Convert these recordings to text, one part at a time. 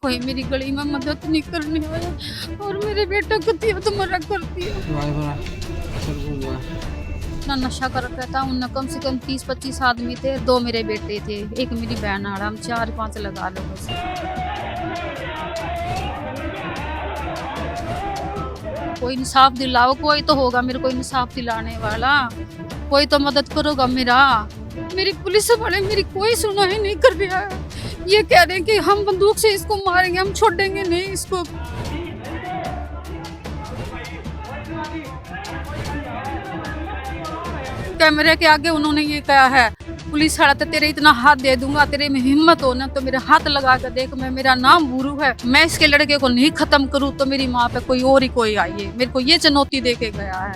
कोई मेरी गली में मदद नहीं करने आया और मेरे बेटा को तो मना कर दिया। इतना नशा कर रखा था उन कम से कम 30-25 आदमी थे, 2 मेरे बेटे थे, एक मेरी बहन आड़ा, हम 4-5 लगा लो बस। कोई इंसाफ दिलाओ, कोई तो होगा मेरे को इंसाफ दिलाने वाला, कोई तो मदद करोगा मेरा। मेरी पुलिस वाले मेरी कोई सुनवाई नहीं कर रहा है, ये कह रहे हैं कि हम बंदूक से इसको मारेंगे, हम छोड़ेंगे नहीं इसको। कैमरे के आगे उन्होंने ये कहा है, पुलिस वाला तो तेरे इतना हाथ दे दूंगा, तेरे में हिम्मत हो ना तो मेरे हाथ लगा कर देख, मैं मेरा नाम बुरू है, मैं इसके लड़के को नहीं खत्म करूं तो मेरी माँ पे कोई और ही कोई आइए। मेरे को ये चुनौती दे के गया है।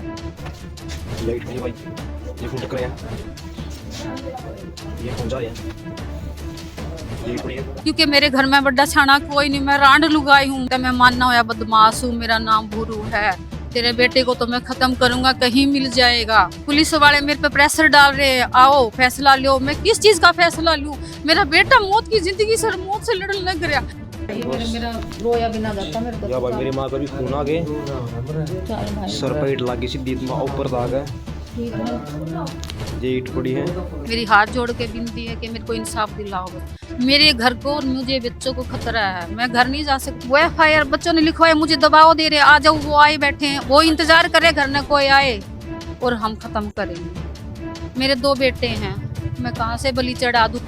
क्योंकि मेरे घर में बड़ा छाना कोई नहीं, मैं रांड लुगाई हूँ, मैं मानना होया बदमाश हूँ, मेरा नाम बुरू है, तेरे बेटे को तो मैं खत्म करूंगा, कहीं मिल जाएगा। पुलिस वाले मेरे पे प्रेशर डाल रहे हैं, आओ फैसला लो। मैं किस चीज का फैसला लूं? मेरा बेटा मौत की जिंदगी से मौत से लड़ने लग गया। मेरा रोया बिना जाता मेरे को। या भाई मेरी माँ का भी खून आ गए, सर पेट लागी सीधी ऊपर दाग है, ये ईट पड़ी है। मेरी हाथ जोड़ के विनती है कि मेरे को इंसाफ दिलाओ। मेरे घर को और मुझे बच्चों को खतरा है, मैं घर नहीं जा सकती। वो FIR बच्चों ने लिखवाया, मुझे दबाव दे रहे, आ जाओ, वो आए बैठे हैं, वो इंतजार करे घर में कोई आए और हम खत्म करेंगे। मेरे 2 बेटे हैं, मैं कहाँ से बलि चढ़ा दूं।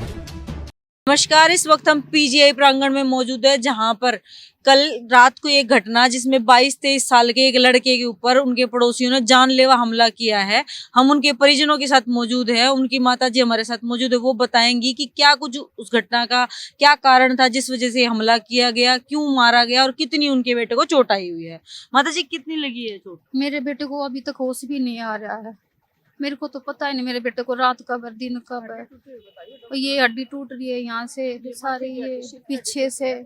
नमस्कार, इस वक्त हम PGI प्रांगण में मौजूद है, जहां पर कल रात को एक घटना जिसमें 22-23 साल के एक लड़के के ऊपर उनके पड़ोसियों ने जानलेवा हमला किया है। हम उनके परिजनों के साथ मौजूद हैं, उनकी माताजी हमारे साथ मौजूद है, वो बताएंगी कि क्या कुछ उस घटना का क्या कारण था जिस वजह से हमला किया गया, क्यों मारा गया और कितनी उनके बेटे को चोट आई हुई है। माताजी कितनी लगी है चोट? मेरे बेटे को अभी तक होश भी नहीं आ रहा है, मेरे को तो पता ही नहीं मेरे बेटे को रात कब है दिन कब है। और ये हड्डी टूट रही है यहाँ से, सारे ये पीछे से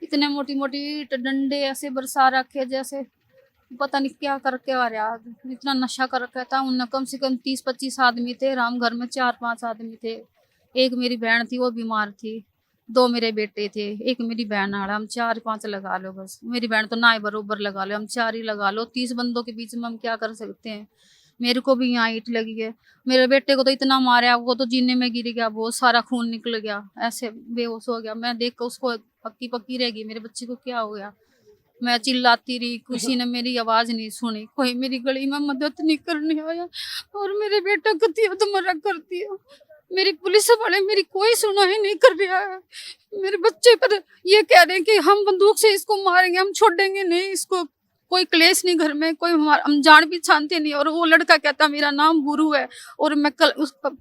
इतने मोटी मोटी ईंट डंडे ऐसे बरसा रखे, जैसे पता नहीं क्या करके आ रहा। इतना नशा कर रखा था उन कम से कम 30-25 आदमी थे, राम घर में 4-5 आदमी थे, एक मेरी बहन थी वो बीमार थी, 2 मेरे बेटे थे, एक मेरी बहन आड़ा, हम 4-5 लगा लो बस। मेरी बहन तो ना ही बरोबर लगा लो, हम 4 ही लगा लो। 30 बंदों के बीच में हम क्या कर सकते हैं। मेरे को भी यहाँ ईंट लगी है, मेरे बेटे को तो इतना मारा, वो तो जीने में गिर गया, बहुत सारा खून निकल गया, ऐसे बेहोश हो गया। मैं देख कर उसको पक्की पक्की रह गई, मेरे बच्चे को क्या हो गया। मैं चिल्लाती रही, किसी ने मेरी आवाज नहीं सुनी, कोई मेरी गली में मदद नहीं करने आया और मेरे बेटा को तो मरा कर दिया। मेरी पुलिस वाले मेरी कोई सुनवाई नहीं कर रहा है, मेरे बच्चे पर ये कह रहे हैं कि हम बंदूक से इसको मारेंगे, हम छोड़ेंगे नहीं इसको। कोई क्लेश नहीं घर में, कोई हम जान भी छानते नहीं। और वो लड़का कहता मेरा नाम गुरु है और मैं कल उसका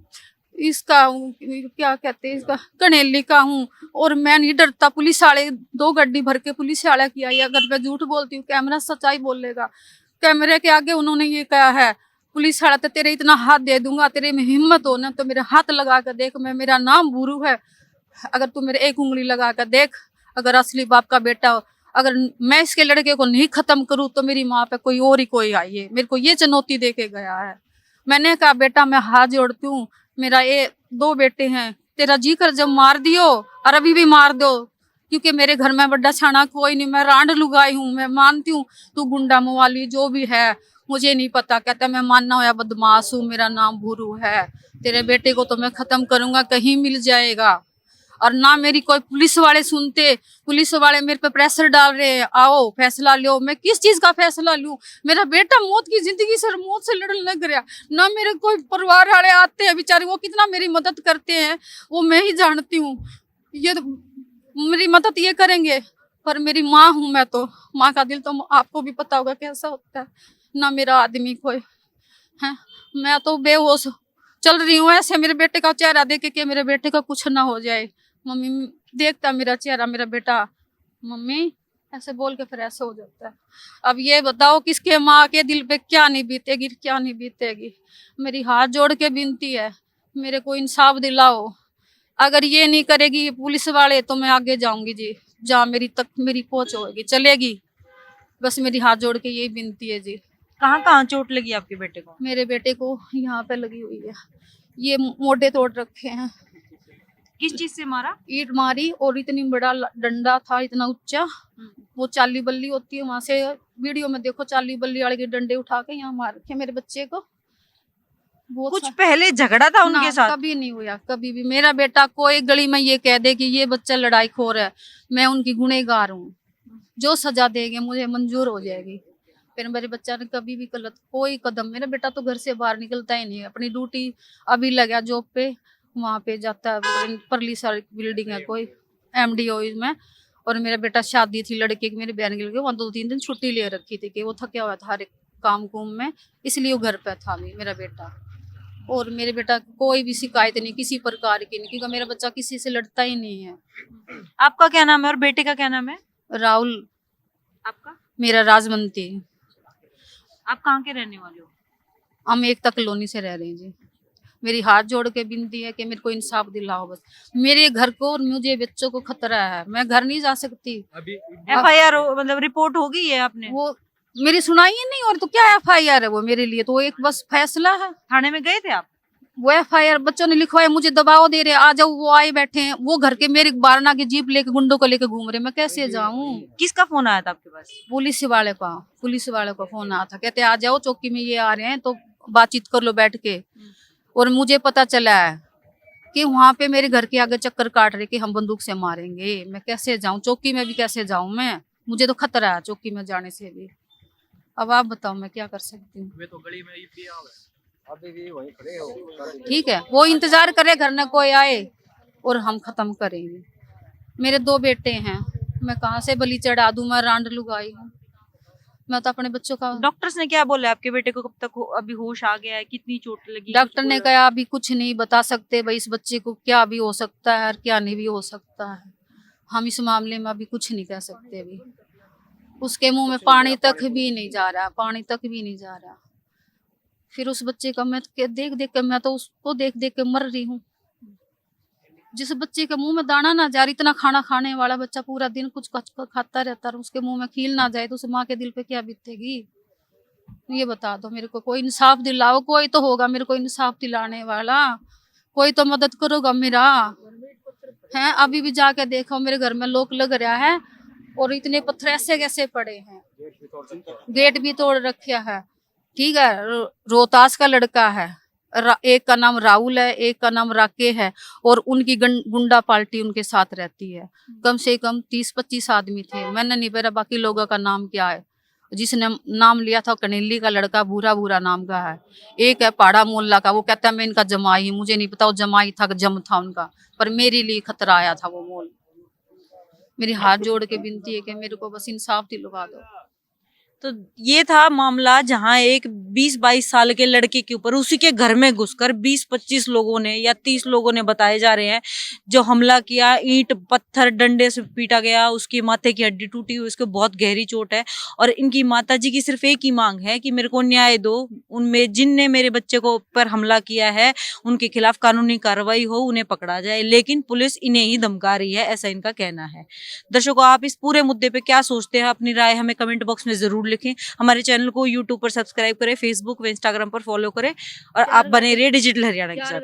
इसका क्या कहते हैं इसका कनेली का हूँ और मैं नहीं डरता। पुलिस वाले 2 गड्डी भर के पुलिस वाले की आई, अगर मैं झूठ बोलती हूँ कैमरा सच्चाई बोलेगा। कैमरे के आगे उन्होंने ये कहा है, पुलिस वाला तो तेरे इतना हाथ दे दूंगा, तेरे में हिम्मत हो ना तो मेरे हाथ लगा कर देख, मैं मेरा नाम गुरु है, अगर तू मेरे एक उंगली लगा कर देख, अगर असली बाप का बेटा हो, अगर मैं इसके लड़के को नहीं खत्म करूं तो मेरी माँ पे कोई और ही कोई आइए। मेरे को ये चुनौती दे के गया है। मैंने कहा बेटा मैं हाथ जोड़ती हूँ, मेरा ये 2 बेटे हैं, तेरा जी कर जब मार दियो और अभी भी मार दो, क्योंकि मेरे घर में बड़ा छाना कोई नहीं, मैं रांड लुगाई हूँ, मैं मानती हूँ तू गुंडा मवाली जो भी है मुझे नहीं पता। कहता मैं मानना होया बदमाश हूँ, मेरा नाम भूरू है, तेरे बेटे को तो मैं खत्म करूंगा, कहीं मिल जाएगा। और ना मेरी कोई पुलिस वाले सुनते, पुलिस वाले मेरे पे प्रेशर डाल रहे हैं, आओ फैसला लो। मैं किस चीज का फैसला लूं? मेरा बेटा मौत की जिंदगी से मौत से लड़ने लग गया। ना मेरे कोई परिवार वाले आते हैं बेचारे, वो कितना मेरी मदद करते हैं वो मैं ही जानती हूँ। ये मेरी मदद ये करेंगे, पर मेरी माँ हूँ मैं, तो माँ का दिल तो आपको भी पता होगा कैसा होता है। ना मेरा आदमी कोई है, मैं तो बेहोश चल रही हूँ ऐसे। मेरे बेटे का चेहरा देख के मेरे बेटे का कुछ ना हो जाए। मम्मी देखता मेरा चेहरा, मेरा बेटा मम्मी ऐसे बोल के फिर ऐसे हो जाता है। अब ये बताओ किसके माँ के दिल पे क्या नहीं बीतेगी, क्या नहीं बीतेगी। मेरी हाथ जोड़ के विनती है, मेरे को इंसाफ दिलाओ। अगर ये नहीं करेगी पुलिस वाले तो मैं आगे जाऊंगी जी, जहाँ मेरी तक मेरी पहुंच होगी चलेगी। बस मेरी हाथ जोड़ के यही विनती है जी। कहाँ कहाँ चोट लगी आपके बेटे को? मेरे बेटे को यहाँ पे लगी हुई है, ये मोटे तोड़ रखे हैं। किस चीज से मारा? ईंट मारी और इतनी बड़ा डंडा था, इतना ऊंचा, वो चाली बल्ली होती है, वहां से वीडियो में देखो, चाली बल्ली वाले के डंडे उठा के यहाँ मार के मेरे बच्चे को। कुछ पहले झगड़ा था उनके साथ? कभी नहीं हुआ, कभी भी। मेरा बेटा कोई गली में ये कह दे कि ये बच्चा लड़ाई खोर है, मैं उनकी गुनहगार हूँ, जो सजा देंगे मुझे मंजूर हो जाएगी। फिर मेरे बच्चा ने कभी भी गलत कोई कदम, मेरा बेटा तो घर से बाहर निकलता ही नहीं है। अपनी ड्यूटी अभी लगा जॉब पे, वहाँ पे जाता है, परली सारी बिल्डिंग है कोई MDO में। और मेरा बेटा शादी थी लड़के की, मेरे बहन के लगे, वहाँ 2-3 दिन छुट्टी ले रखी थी कि वो थका हुआ था हर एक काम कुम में, इसलिए वो घर पे था मेरा बेटा। और मेरे बेटा कोई भी शिकायत नहीं किसी प्रकार की नहीं, क्योंकि मेरा बच्चा किसी से लड़ता ही नहीं है। आपका क्या नाम है और बेटे का क्या नाम है? राहुल। आपका? मेरा राजवंती। आप कहाँ के रहने वाले हो? हम एकता कॉलोनी से रह रहे हैं जी। मेरी हाथ जोड़ के विनती है कि मेरे को इंसाफ दिलाओ बस। मेरे घर को और मुझे बच्चों को खतरा है, मैं घर नहीं जा सकती। FIR मतलब रिपोर्ट हो गई है आपने? वो मेरी सुनाई ही नहीं, और तो क्या FIR है वो मेरे लिए, तो एक बस फैसला है। थाने में गए थे आप? वो FIR बच्चों ने लिखवाया, मुझे दबाव दे रहे, आ जाओ, वो आए बैठे हैं, वो घर के मेरे बारना की जीप लेके गुंडों को लेके घूम रहे, मैं कैसे जाऊं? किसका फोन आया था आपके पास? पुलिस वाले का फोन आया था, कहते आ जाओ चौकी में ये आ रहे हैं तो बातचीत कर लो बैठ के। और मुझे पता चला है कि वहां पे मेरे घर के आगे चक्कर काट रहे कि हम बंदूक से मारेंगे, मैं कैसे जाऊं? चौकी में भी कैसे जाऊं मैं? मुझे तो खतरा है चौकी में जाने से भी। अब आप बताओ मैं क्या कर सकती हूँ? वे तो गली में अभी भी वहीं खड़े हो। ठीक है, वो इंतजार करे घर में कोई आए और हम खत्म करेंगे। मेरे 2 बेटे हैं, मैं कहाँ से बलि चढ़ा दूं? मैं रांड लुगाई हूँ, मैं तो अपने बच्चों का। डॉक्टर्स ने क्या बोला आपके बेटे को? कब तक अभी होश आ गया है? कितनी चोट लगी? डॉक्टर ने कहा अभी कुछ नहीं बता सकते भाई, इस बच्चे को क्या भी हो सकता है और क्या नहीं भी हो सकता है, हम इस मामले में अभी कुछ नहीं कह सकते। अभी उसके मुंह में पानी तक भी नहीं जा रहा, पानी तक भी नहीं जा रहा। फिर उस बच्चे का मैं देख देख के, मैं तो उसको देख देख के मर रही हूँ। जिस बच्चे के मुंह में दाना ना जा रही, इतना खाना खाने वाला बच्चा पूरा दिन कुछ खाता रहता है, उसके मुंह में खील ना जाए तो उस माँ के दिल पे क्या बीतेगी? ये बता दो मेरे को, कोई इंसाफ दिलाओ, कोई तो होगा मेरे को इंसाफ दिलाने वाला, कोई तो मदद करोगा मेरा। है अभी भी जाके देखो मेरे घर में लोक लग रहा है और इतने पत्थर ऐसे कैसे पड़े हैं, गेट भी तोड़ रखे है। ठीक है, रोहतास का लड़का है, एक का नाम राहुल है, एक का नाम राके है, और उनकी गुंडा पार्टी उनके साथ रहती है। कम से कम 30-25 आदमी थे, मैंने नहीं पता बाकी लोगों का नाम क्या है। जिसने नाम लिया था कनेली का लड़का, भूरा नाम का है। एक है पाड़ा मोहल्ला का, वो कहता है मैं इनका जमाई, मुझे नहीं पता वो जमाई था जम था उनका, पर मेरे लिए खतरा आया था वो मोल। मेरी हाथ जोड़ के विनती है कि मेरे को बस इंसाफ दिलवा दो। तो ये था मामला जहां एक 20-22 साल के लड़के के ऊपर उसी के घर में घुसकर 20-25 लोगों ने या 30 लोगों ने बताए जा रहे हैं जो हमला किया। ईंट पत्थर डंडे से पीटा गया, उसकी माथे की हड्डी टूटी हुई, उसको बहुत गहरी चोट है। और इनकी माताजी की सिर्फ एक ही मांग है कि मेरे को न्याय दो, उनमें जिनने मेरे बच्चे को पर हमला किया है उनके खिलाफ कानूनी कार्रवाई हो, उन्हें पकड़ा जाए। लेकिन पुलिस इन्हें ही धमका रही है, ऐसा इनका कहना है। दर्शकों, आप इस पूरे मुद्दे पे क्या सोचते हैं? अपनी राय हमें कमेंट बॉक्स में जरूर लिखें। हमारे चैनल को YouTube पर सब्सक्राइब करें, Facebook व Instagram पर फॉलो करें और आप बने रहिए डिजिटल हरियाणा के साथ।